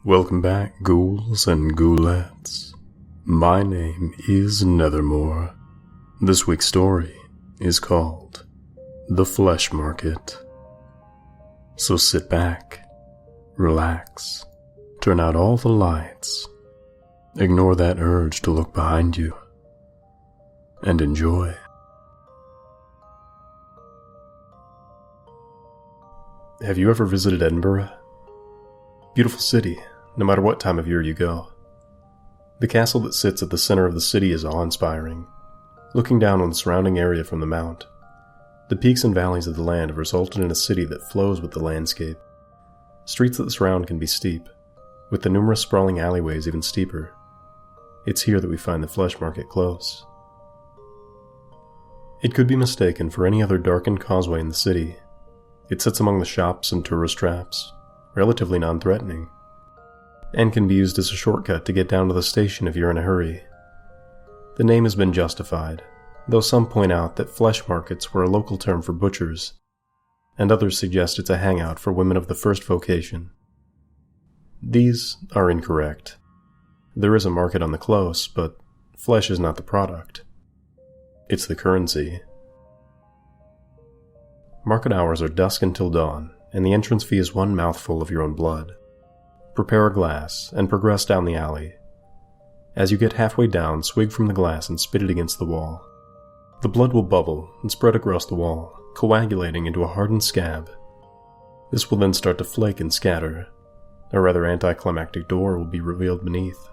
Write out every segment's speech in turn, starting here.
Welcome back, ghouls and ghoulettes. My name is Nethermore. This week's story is called The Flesh Market. So sit back, relax, turn out all the lights, ignore that urge to look behind you, and enjoy. Have you ever visited Edinburgh? Beautiful city, no matter what time of year you go. The castle that sits at the center of the city is awe-inspiring. Looking down on the surrounding area from the mount, the peaks and valleys of the land have resulted in a city that flows with the landscape. Streets that surround can be steep, with the numerous sprawling alleyways even steeper. It's here that we find the flesh market close. It could be mistaken for any other darkened causeway in the city. It sits among the shops and tourist traps, relatively non-threatening, and can be used as a shortcut to get down to the station if you're in a hurry. The name has been justified, though some point out that flesh markets were a local term for butchers, and others suggest it's a hangout for women of the first vocation. These are incorrect. There is a market on the close, but flesh is not the product. It's the currency. Market hours are dusk until dawn, and the entrance fee is one mouthful of your own blood. Prepare a glass and progress down the alley. As you get halfway down, swig from the glass and spit it against the wall. The blood will bubble and spread across the wall, coagulating into a hardened scab. This will then start to flake and scatter. A rather anticlimactic door will be revealed beneath.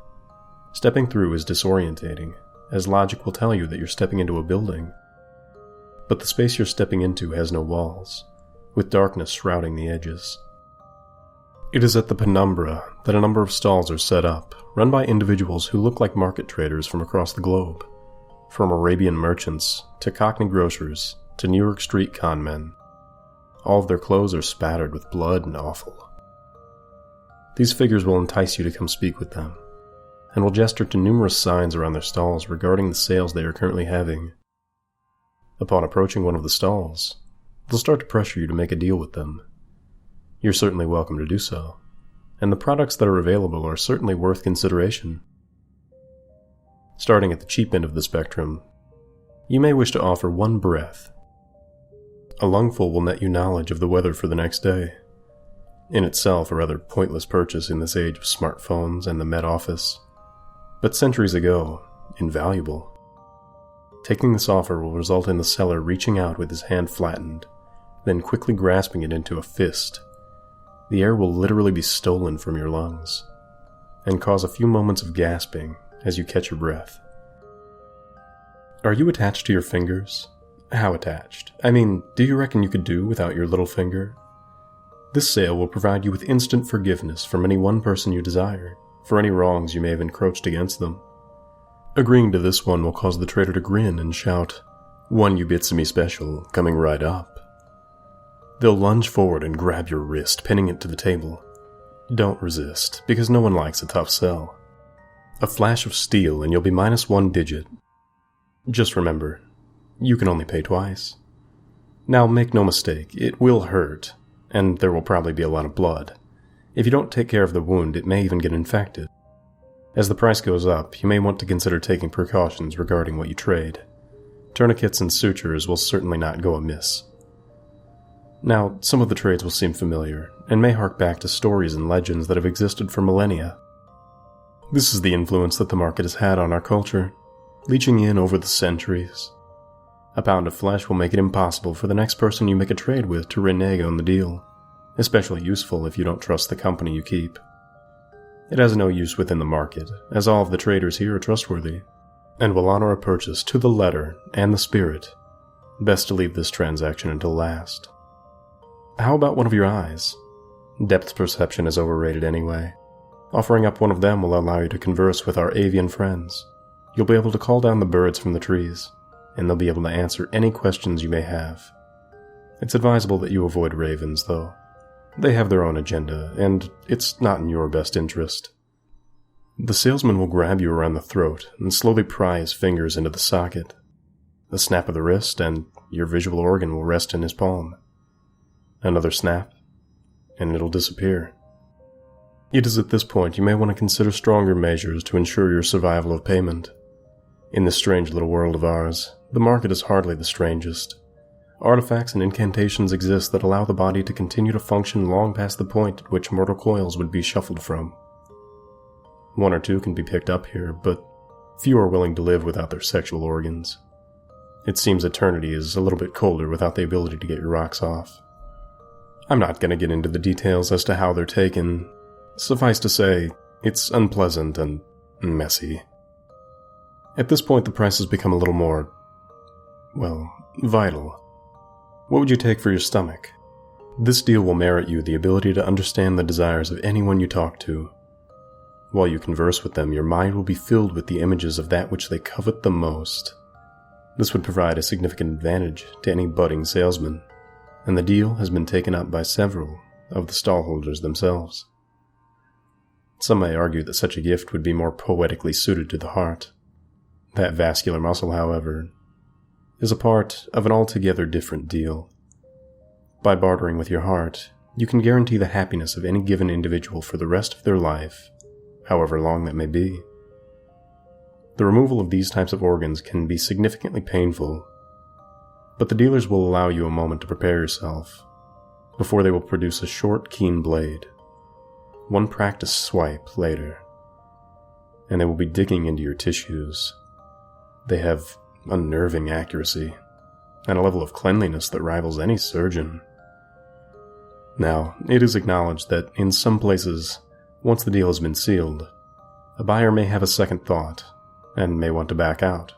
Stepping through is disorientating, as logic will tell you that you're stepping into a building. But the space you're stepping into has no walls, with darkness shrouding the edges. It is at the penumbra that a number of stalls are set up, run by individuals who look like market traders from across the globe, from Arabian merchants to Cockney grocers to New York street con men. All of their clothes are spattered with blood and offal. These figures will entice you to come speak with them, and will gesture to numerous signs around their stalls regarding the sales they are currently having. Upon approaching one of the stalls, they'll start to pressure you to make a deal with them. You're certainly welcome to do so, and the products that are available are certainly worth consideration. Starting at the cheap end of the spectrum, you may wish to offer one breath. A lungful will net you knowledge of the weather for the next day, in itself a rather pointless purchase in this age of smartphones and the Met Office, but centuries ago, invaluable. Taking this offer will result in the seller reaching out with his hand flattened, then quickly grasping it into a fist. The air will literally be stolen from your lungs, and cause a few moments of gasping as you catch your breath. Are you attached to your fingers? How attached? I mean, do you reckon you could do without your little finger? This sale will provide you with instant forgiveness from any one person you desire, for any wrongs you may have encroached against them. Agreeing to this one will cause the trader to grin and shout, "One you bits me special, coming right up." They'll lunge forward and grab your wrist, pinning it to the table. Don't resist, because no one likes a tough sell. A flash of steel and you'll be minus one digit. Just remember, you can only pay twice. Now make no mistake, it will hurt, and there will probably be a lot of blood. If you don't take care of the wound, it may even get infected. As the price goes up, you may want to consider taking precautions regarding what you trade. Tourniquets and sutures will certainly not go amiss. Now, some of the trades will seem familiar, and may hark back to stories and legends that have existed for millennia. This is the influence that the market has had on our culture, leeching in over the centuries. A pound of flesh will make it impossible for the next person you make a trade with to renege on the deal, especially useful if you don't trust the company you keep. It has no use within the market, as all of the traders here are trustworthy, and will honor a purchase to the letter and the spirit. Best to leave this transaction until last. How about one of your eyes? Depth perception is overrated anyway. Offering up one of them will allow you to converse with our avian friends. You'll be able to call down the birds from the trees, and they'll be able to answer any questions you may have. It's advisable that you avoid ravens, though. They have their own agenda, and it's not in your best interest. The salesman will grab you around the throat and slowly pry his fingers into the socket. The snap of the wrist, and your visual organ will rest in his palm. Another snap, and it'll disappear. It is at this point you may want to consider stronger measures to ensure your survival of payment. In this strange little world of ours, the market is hardly the strangest. Artifacts and incantations exist that allow the body to continue to function long past the point at which mortal coils would be shuffled from. One or two can be picked up here, but few are willing to live without their sexual organs. It seems eternity is a little bit colder without the ability to get your rocks off. I'm not going to get into the details as to how they're taken. Suffice to say, it's unpleasant and messy. At this point, the price has become a little more, vital. What would you take for your stomach? This deal will merit you the ability to understand the desires of anyone you talk to. While you converse with them, your mind will be filled with the images of that which they covet the most. This would provide a significant advantage to any budding salesman, and the deal has been taken up by several of the stallholders themselves. Some may argue that such a gift would be more poetically suited to the heart. That vascular muscle, however, is a part of an altogether different deal. By bartering with your heart, you can guarantee the happiness of any given individual for the rest of their life, however long that may be. The removal of these types of organs can be significantly painful, but the dealers will allow you a moment to prepare yourself, before they will produce a short, keen blade. One practiced swipe later, and they will be digging into your tissues. They have unnerving accuracy, and a level of cleanliness that rivals any surgeon. Now, it is acknowledged that in some places, once the deal has been sealed, a buyer may have a second thought, and may want to back out.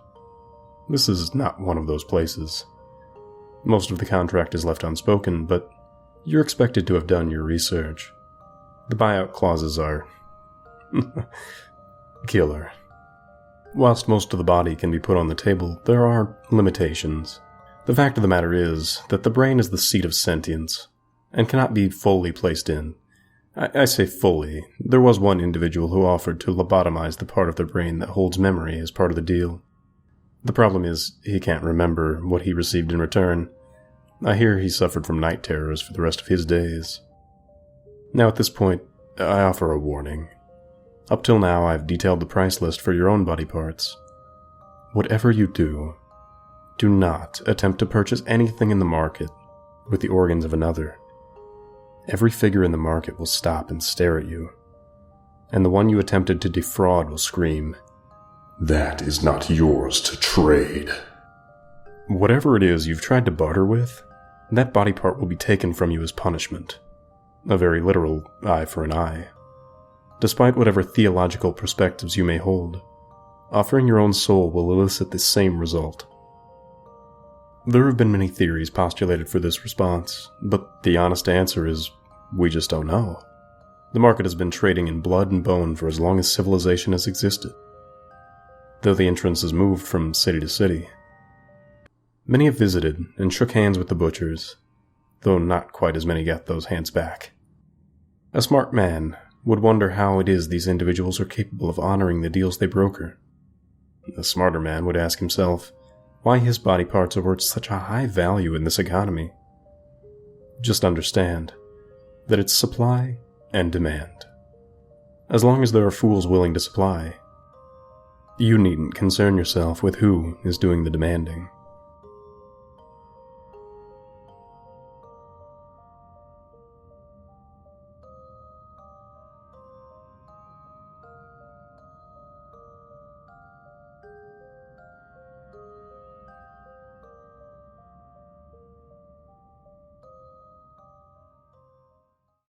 This is not one of those places. Most of the contract is left unspoken, but you're expected to have done your research. The buyout clauses are killer. Whilst most of the body can be put on the table, there are limitations. The fact of the matter is that the brain is the seat of sentience, and cannot be fully placed in. I say fully. There was one individual who offered to lobotomize the part of the brain that holds memory as part of the deal. The problem is, he can't remember what he received in return. I hear he suffered from night terrors for the rest of his days. Now at this point, I offer a warning. Up till now, I've detailed the price list for your own body parts. Whatever you do not attempt to purchase anything in the market with the organs of another. Every figure in the market will stop and stare at you, and the one you attempted to defraud will scream, "That is not yours to trade." Whatever it is you've tried to barter with, that body part will be taken from you as punishment. A very literal eye for an eye. Despite whatever theological perspectives you may hold, offering your own soul will elicit the same result. There have been many theories postulated for this response, but the honest answer is, we just don't know. The market has been trading in blood and bone for as long as civilization has existed, though the entrance has moved from city to city. Many have visited and shook hands with the butchers, though not quite as many got those hands back. A smart man would wonder how it is these individuals are capable of honoring the deals they broker. A smarter man would ask himself why his body parts are worth such a high value in this economy. Just understand that it's supply and demand. As long as there are fools willing to supply, you needn't concern yourself with who is doing the demanding.